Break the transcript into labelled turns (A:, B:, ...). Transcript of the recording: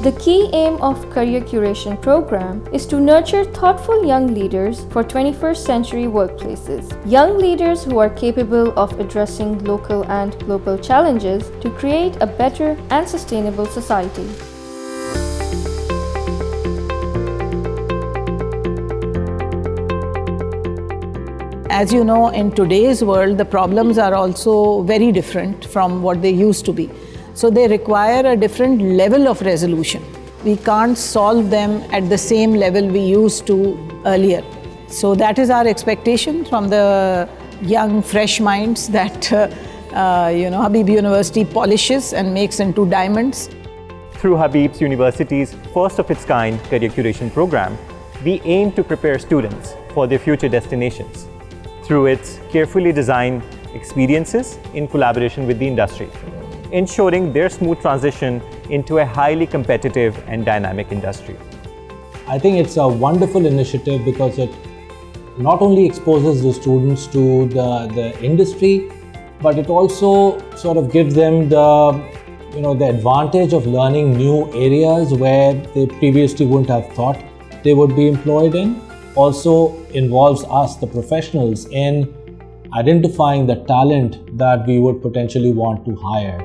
A: The key aim of Career Curation Program is to nurture thoughtful young leaders for 21st century workplaces. Young leaders who are capable of addressing local and global challenges to create a better and sustainable society.
B: As you know, in today's world, the problems are also very different from what they used to be. So they require a different level of resolution. We can't solve them at the same level we used to earlier. So that is our expectation from the young, fresh minds that Habib University polishes and makes into diamonds.
C: Through Habib's University's first of its kind Career Curation Program, we aim to prepare students for their future destinations through its carefully designed experiences in collaboration with the industry, ensuring their smooth transition into a highly competitive and dynamic industry.
D: I think it's a wonderful initiative because it not only exposes the students to the industry, but it also sort of gives them the advantage of learning new areas where they previously wouldn't have thought they would be employed in. Also involves us, the professionals, in identifying the talent that we would potentially want to hire.